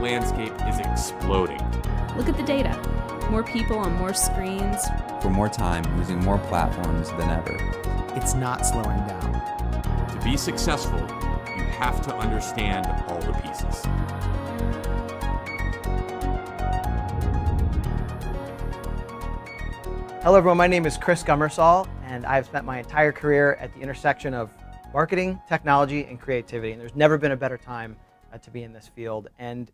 landscape is exploding. Look at the data. More people on more screens. For more time, using more platforms than ever. It's not slowing down. To be successful, you have to understand all the pieces. Hello everyone, my name is Chris Gomersall, and I've spent my entire career at the intersection of marketing, technology, and creativity. And there's never been a better time to be in this field. And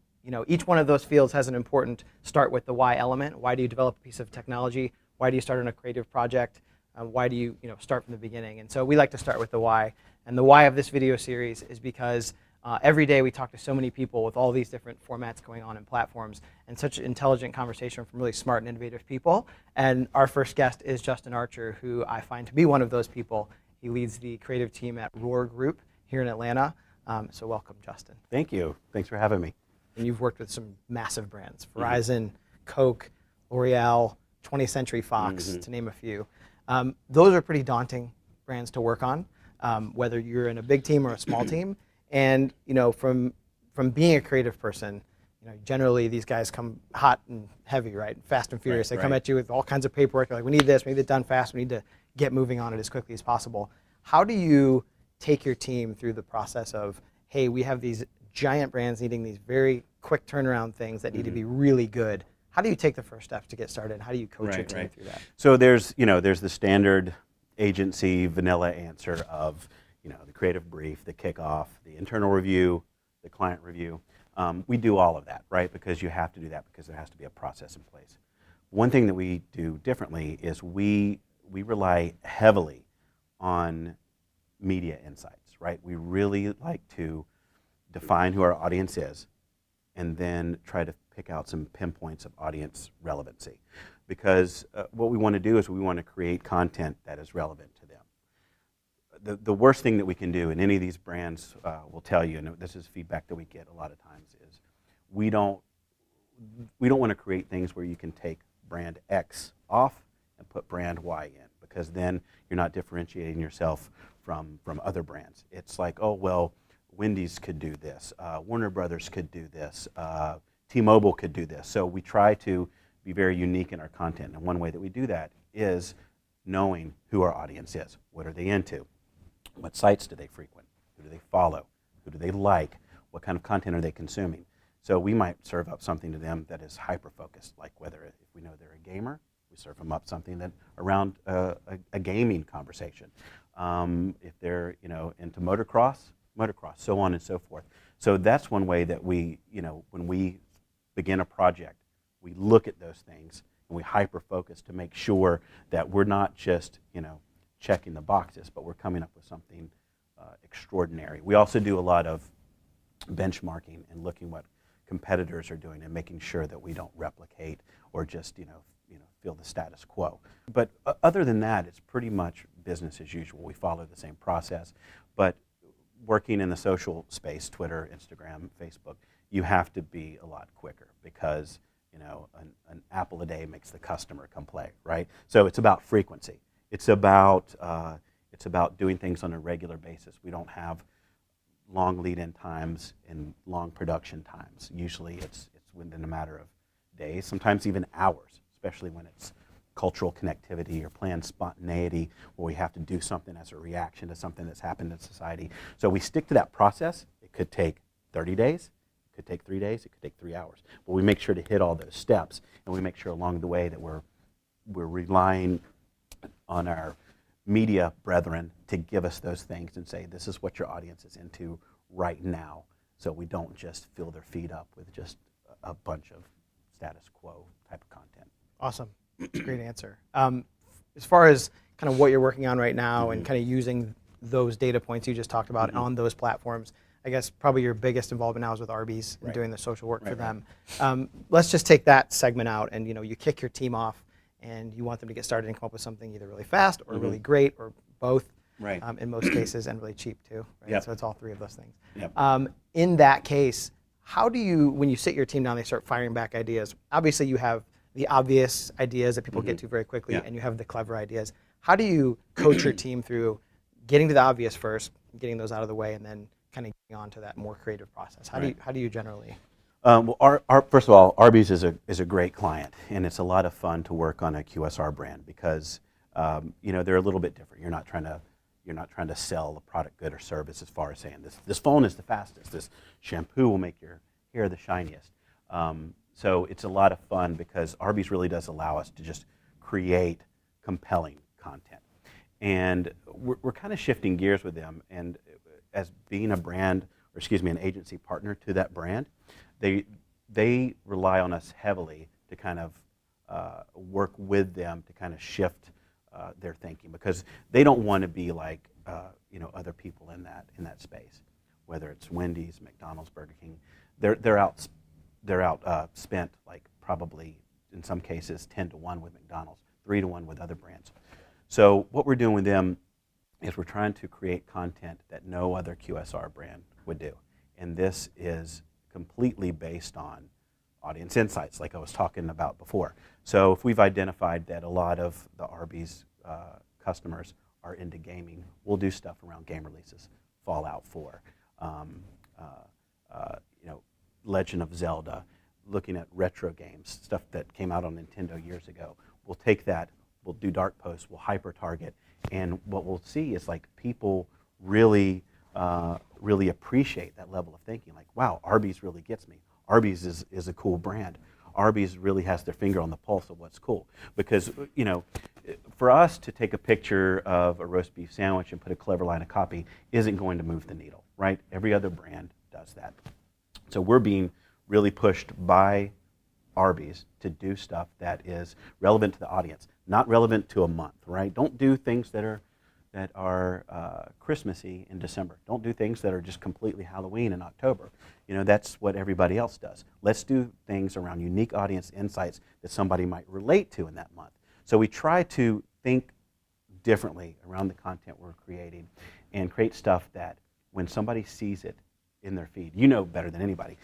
each one of those fields has an important start with the why element. Why do you develop a piece of technology? Why do you start on a creative project? Why do you start from the beginning? And so we like to start with the why. And the why of this video series is because every day we talk to so many people with all these different formats going on and platforms, and such intelligent conversation from really smart and innovative people. And our first guest is Justin Archer, who I find to be one of those people. He leads the creative team at Groupe here in Atlanta. So welcome, Justin. Thank you. Thanks for having me. And you've worked with some massive brands, Verizon, Coke, L'Oreal, 20th Century Fox, to name a few. Those are pretty daunting brands to work on, whether you're in a big team or a small team. And from being a creative person, generally these guys come hot and heavy, right? Fast and furious. They come at you with all kinds of paperwork. They're like, we need this, we need it done fast, we need to get moving on it as quickly as possible. How do you take your team through the process of, hey, we have these giant brands needing these very quick turnaround things that need to be really good? How do you take the first steps to get started? How do you coach your team through that? So there's the standard agency vanilla answer of the creative brief, the kickoff, the internal review, the client review. We do all of that, right? Because you have to do that because there has to be a process in place. One thing that we do differently is we rely heavily on media insights, right? We really like to define who our audience is and then try to pick out some pinpoints of audience relevancy. Because what we want to do is we want to create content that is relevant to them. The worst thing that we can do, and any of these brands will tell you, and this is feedback that we get a lot of times, is we don't want to create things where you can take brand X off and put brand Y in, because then you're not differentiating yourself from other brands. It's like, oh, well, Wendy's could do this, Warner Brothers could do this, T-Mobile could do this. So we try to be very unique in our content. And one way that we do that is knowing who our audience is. What are they into? What sites do they frequent? Who do they follow? Who do they like? What kind of content are they consuming? So we might serve up something to them that is hyper-focused, like whether if we know they're a gamer, we serve them up something that around a gaming conversation. If they're into motocross, so on and so forth. So that's one way that we, when we begin a project, we look at those things and we hyper-focus to make sure that we're not just, checking the boxes, but we're coming up with something extraordinary. We also do a lot of benchmarking and looking what competitors are doing and making sure that we don't replicate or just, feel the status quo. But other than that, it's pretty much business as usual. We follow the same process, but working in the social space, Twitter, Instagram, Facebook, you have to be a lot quicker because an apple a day makes the customer come play, right? So it's about frequency. It's about doing things on a regular basis. We don't have long lead-in times and long production times. Usually it's within a matter of days, sometimes even hours, especially when it's cultural connectivity or planned spontaneity where we have to do something as a reaction to something that's happened in society. So we stick to that process. It could take 30 days, it could take 3 days, it could take 3 hours. But we make sure to hit all those steps, and we make sure along the way that we're relying on our media brethren to give us those things and say, this is what your audience is into right now, so we don't just fill their feed up with just a bunch of status quo type of content. Awesome. Great answer. As far as kind of what you're working on right now and kind of using those data points you just talked about on those platforms, I guess probably your biggest involvement now is with Arby's and doing the social work for them. Let's just take that segment out and you kick your team off and you want them to get started and come up with something either really fast or really great or both in most cases, and really cheap too. Right? So it's all three of those things. In that case, how do you, when you sit your team down, they start firing back ideas? Obviously you have the obvious ideas that people get to very quickly, and you have the clever ideas. How do you coach your team through getting to the obvious first, getting those out of the way, and then kind of getting on to that more creative process? How do you generally? Well, first of all, Arby's is a great client, and it's a lot of fun to work on a QSR brand because they're a little bit different. You're not trying to sell a product, good, or service as far as saying this phone is the fastest, this shampoo will make your hair the shiniest. So it's a lot of fun because Arby's really does allow us to just create compelling content, and we're kind of shifting gears with them. And as being a brand, or excuse me, an agency partner to that brand, they rely on us heavily to kind of work with them to kind of shift their thinking, because they don't want to be like other people in that space, whether it's Wendy's, McDonald's, Burger King. They're out spent like probably in some cases 10-1 with McDonald's, 3-1 with other brands. So what we're doing with them is we're trying to create content that no other QSR brand would do, and this is completely based on audience insights, like I was talking about before. So if we've identified that a lot of the Arby's customers are into gaming, we'll do stuff around game releases, Fallout 4, Legend of Zelda, looking at retro games, stuff that came out on Nintendo years ago. We'll take that, we'll do dark posts, we'll hyper target, and what we'll see is like people really appreciate that level of thinking. Like, wow, Arby's really gets me. Arby's is a cool brand. Arby's really has their finger on the pulse of what's cool. Because, for us to take a picture of a roast beef sandwich and put a clever line of copy isn't going to move the needle, right? Every other brand does that. So we're being really pushed by Arby's to do stuff that is relevant to the audience, not relevant to a month, right? Don't do things that are Christmassy in December. Don't do things that are just completely Halloween in October. That's what everybody else does. Let's do things around unique audience insights that somebody might relate to in that month. So we try to think differently around the content we're creating and create stuff that when somebody sees it in their feed, better than anybody.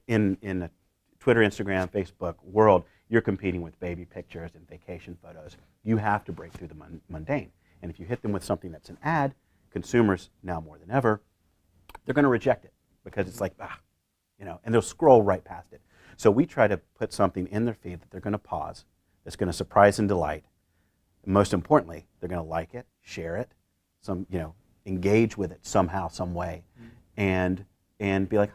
In the Twitter, Instagram, Facebook world, you're competing with baby pictures and vacation photos. You have to break through the mundane. And if you hit them with something that's an ad, consumers, now more than ever, they're going to reject it because it's like, and they'll scroll right past it. So we try to put something in their feed that they're going to pause, that's going to surprise and delight. And most importantly, they're going to like it, share it, engage with it somehow, some way, and be like,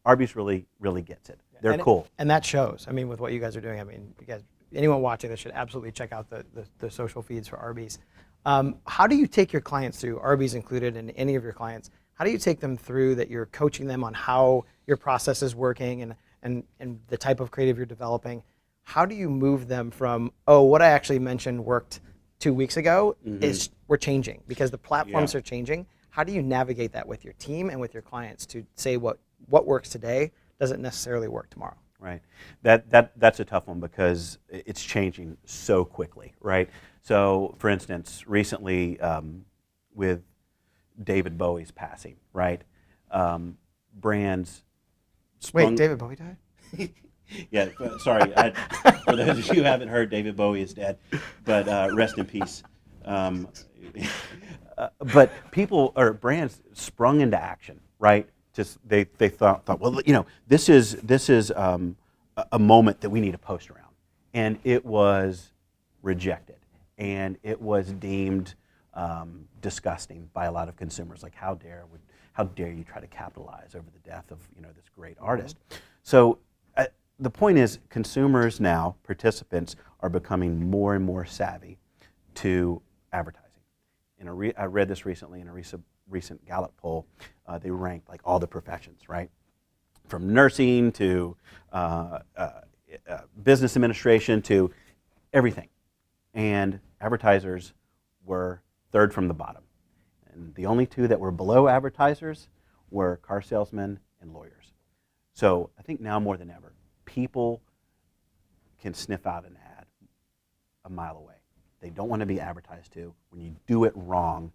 Arby's really gets it. They're cool. And that shows. I mean, with what you guys are doing, you guys, anyone watching this should absolutely check out the social feeds for Arby's. How do you take your clients through, Arby's included, and any of your clients, how do you take them through that you're coaching them on how your process is working and the type of creative you're developing? How do you move them from, what I actually mentioned worked 2 weeks ago is we're changing because the platforms are changing. How do you navigate that with your team and with your clients to say what works today doesn't necessarily work tomorrow? Right. That's a tough one because it's changing so quickly, right? So, for instance, recently with David Bowie's passing, right? Brands Wait, David Bowie died? Yeah, sorry. For those of you who haven't heard, David Bowie is dead, but rest in peace. But people or brands sprung into action, right? Just they thought, well, this is a moment that we need to post around, and it was rejected, and it was deemed disgusting by a lot of consumers. Like, how dare you try to capitalize over the death of this great artist? So the point is, consumers now, participants, are becoming more and more savvy to advertising. I read this recently in a recent Gallup poll. They ranked like all the professions, right? From nursing to business administration to everything. And advertisers were third from the bottom. And the only two that were below advertisers were car salesmen and lawyers. So I think now more than ever, people can sniff out an ad a mile away. They don't want to be advertised to. When you do it wrong,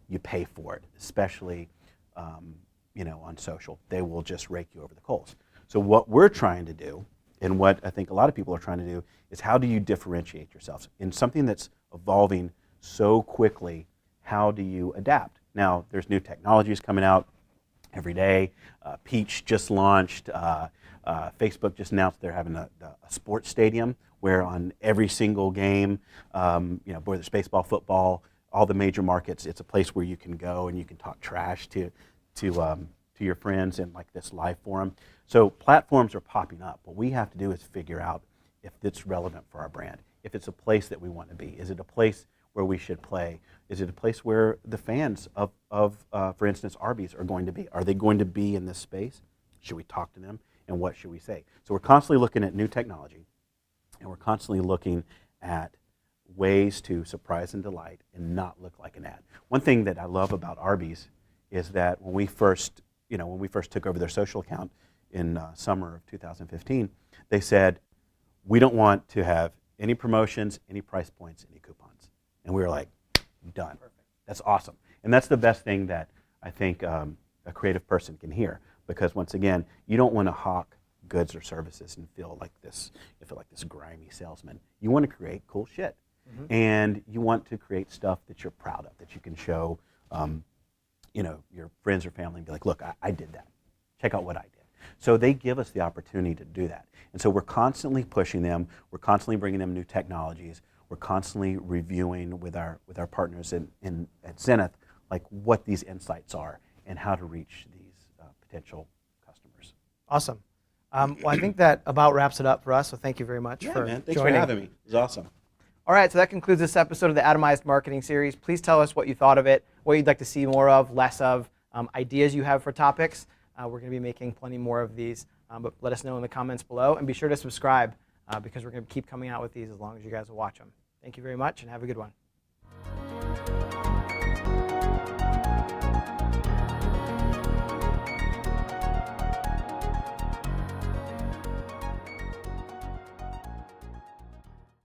you pay for it, especially on social. They will just rake you over the coals. So what we're trying to do, and what I think a lot of people are trying to do, is how do you differentiate yourselves? In something that's evolving so quickly, how do you adapt? Now, there's new technologies coming out every day. Peach just launched. Facebook just announced they're having a sports stadium where on every single game, whether it's baseball, football, all the major markets, it's a place where you can go and you can talk trash to your friends in like this live forum. So platforms are popping up. What we have to do is figure out if it's relevant for our brand, if it's a place that we want to be. Is it a place where we should play? Is it a place where the fans of for instance, Arby's are going to be? Are they going to be in this space? Should we talk to them? And what should we say? So we're constantly looking at new technology, and we're constantly looking at ways to surprise and delight and not look like an ad. One thing that I love about Arby's is that when we first took over their social account in summer of 2015, they said, we don't want to have any promotions, any price points, any coupons. And we were like, done. Perfect. That's awesome. And that's the best thing that I think a creative person can hear. Because once again, you don't want to hawk goods or services and feel like this grimy salesman. You want to create cool shit. Mm-hmm. And you want to create stuff that you're proud of, that you can show your friends or family and be like, look, I did that. Check out what I did. So they give us the opportunity to do that. And so we're constantly pushing them. We're constantly bringing them new technologies. We're constantly reviewing with our partners at Zenith, like what these insights are and how to reach these potential customers. Awesome. Well, I think that about wraps it up for us, so thank you very much for man. Thanks joining. for having me. It was awesome. All right, so that concludes this episode of the Atomized Marketing Series. Please tell us what you thought of it, what you'd like to see more of, less of, ideas you have for topics. We're going to be making plenty more of these, but let us know in the comments below, and be sure to subscribe because we're going to keep coming out with these as long as you guys will watch them. Thank you very much, and have a good one.